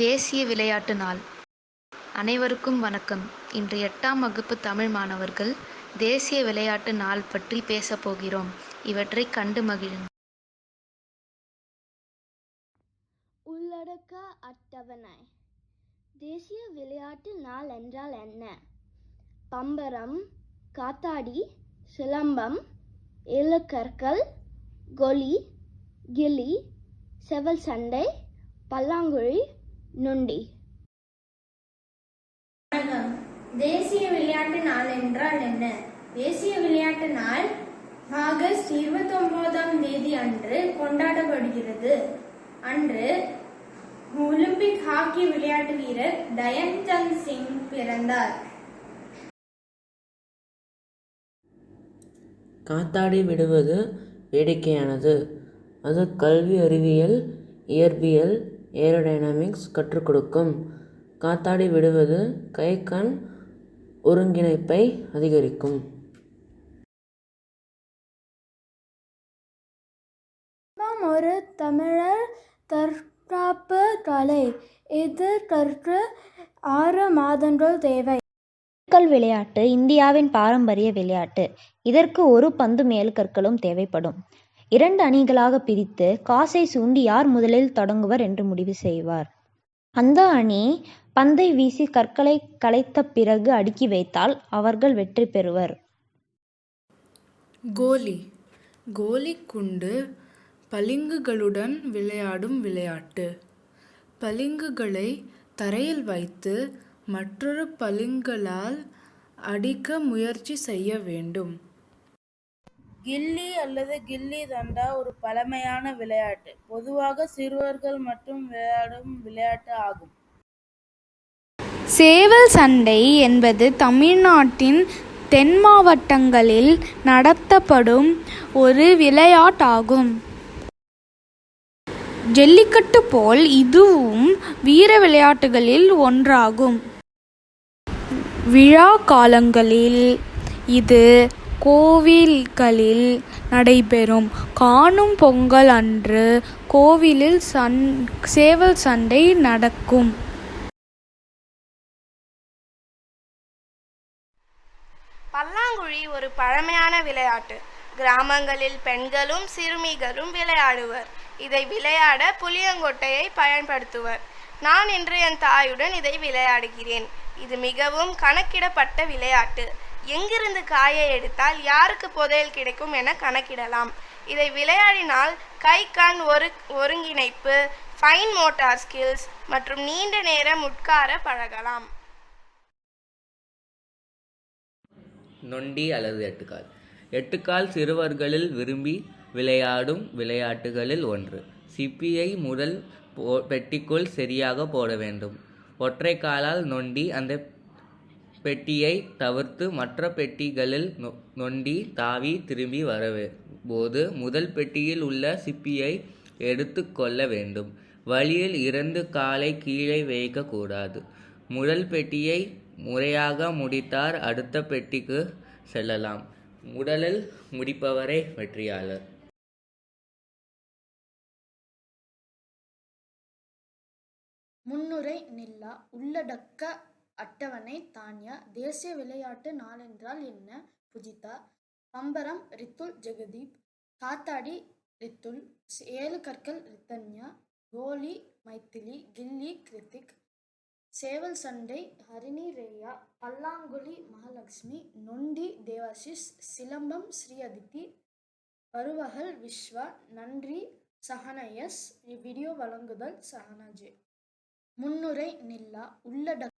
தேசிய விளையாட்டு நாள். அனைவருக்கும் வணக்கம். இன்று 8ஆம் வகுப்பு தமிழ் மாணவர்கள் தேசிய விளையாட்டு நாள் பற்றி பேசப் போகிறோம். இவற்றை கண்டு மகிழுங்கள். உள்ளடக்க அட்டவணை. தேசிய விளையாட்டு நாள் என்றால் என்ன? பம்பரம், காத்தாடி, சிலம்பம், ஏழுக்கற்கள், கோலி, கில்லி, செவல் சண்டை, பல்லாங்குழி, நொண்டி. வணக்கம். தேசிய விளையாட்டு நாள் என்றால் என்ன? தேசிய விளையாட்டு நாள் ஆகஸ்ட் 29ஆம் தேதி அன்று கொண்டாடப்படுகிறது. அன்று ஒலிம்பிக் ஹாக்கி விளையாட்டு வீரர் தயன்சந்த் சிங் பிறந்தார். காத்தாடி விடுவது வேடிக்கையானது. அது கல்வி, அறிவியல், இயற்பியல், ஏரோடைனமிக்ஸ் கற்றுக் கொடுக்கும். காத்தாடி விடுவது கை கண் ஒருங்கிணைப்பை அதிகரிக்கும். ஒரு தமிழர் தற்காப்பு கலை. இது கற்று 6 மாதங்கள் தேவை. கல் விளையாட்டு இந்தியாவின் பாரம்பரிய விளையாட்டு. இதற்கு ஒரு பந்தும் 7 கற்களும் தேவைப்படும். 2 அணிகளாக பிரித்து காசை சூண்டி யார் முதலில் தொடங்குவர் என்று முடிவு செய்வார். அந்த அணி பந்தை வீசி கற்களை கலைத்த பிறகு அடுக்கி வைத்தால் அவர்கள் வெற்றி பெறுவர். கோலி. கோலி குண்டு பளிங்குகளுடன் விளையாடும் விளையாட்டு. பளிங்குகளை தரையில் வைத்து மற்றொரு பளிங்குகளால் அடிக்க முயற்சி செய்ய வேண்டும். கில்லி அல்லது கில்லி தண்டா ஒரு பழமையான விளையாட்டு. பொதுவாக சிறுவர்கள் மட்டும் விளையாடும் விளையாட்டு ஆகும். சேவல் சண்டை என்பது தமிழ்நாட்டின் தென் மாவட்டங்களில் நடத்தப்படும் ஒரு விளையாட்டாகும். ஜல்லிக்கட்டு போல் இதுவும் வீர விளையாட்டுகளில் ஒன்றாகும். விழா காலங்களில் இது கோவில்களில் நடைபெறும். காணும் பொங்கல் அன்று கோவிலில் சேவல் சண்டை நடக்கும். பல்லாங்குழி ஒரு பழமையான விளையாட்டு. கிராமங்களில் பெண்களும் சிறுமிகளும் விளையாடுவர். இதை விளையாட புளியங்கொட்டையை பயன்படுத்துவர். நான் இன்று என் தாயுடன் இதை விளையாடுகிறேன். இது மிகவும் கணக்கிடப்பட்ட விளையாட்டு. எங்கிருந்து காயை எடுத்தால் யாருக்கு புதையல் கிடைக்கும் என கணக்கிடலாம். இதை விளையாடினால் கை கண் ஒருங்கிணைப்பு, ஃபைன் மோட்டார் ஸ்கில்ஸ் மற்றும் நீண்ட நேரம் உட்கார பழகலாம். நொண்டி அல்லது எட்டுக்கால். எட்டுக்கால் சிறுவர்களில் விரும்பி விளையாடும் விளையாட்டுகளில் ஒன்று. சிப்பியை முதல் பெட்டிக்குள் சரியாக போட வேண்டும். ஒற்றை காலால் நொண்டி அந்த பெட்டியை தவிர்த்து மற்ற பெட்டிகளில் நொண்டி தாவி திரும்பி போது முதல் பெட்டியில் உள்ள சிப்பியை எடுத்து கொள்ள வேண்டும். வழியில் 2 காலை கீழே வைக்கக்கூடாது. முதல் பெட்டியை முறையாக முடித்தார் அடுத்த பெட்டிக்கு செல்லலாம். முதலில் முடிப்பவரே வெற்றியாளர். முன்னுரை நில்லா. உள்ளடக்க அட்டவணை. தான்யா. தேசிய விளையாட்டு நாளென்றால் என்ன? புஜிதா. பம்பரம் ரித்துல் ஜெகதீப். காத்தாடி ரித்துல். 7 கற்கள் ரித்தன்யா. கோலி மைத்திலி. கில்லி கிருத்திக். சேவல் சண்டை ஹரிணி ரேயா. பல்லாங்குழி மகாலட்சுமி. நொண்டி தேவாசிஸ். சிலம்பம் ஸ்ரீ அதித்தி. பருவகல் விஸ்வா. நன்றி சஹனா எஸ். வீடியோ வழங்குதல் சஹனா ஜே. முன்னுரை நில்லா. உள்ளடக்க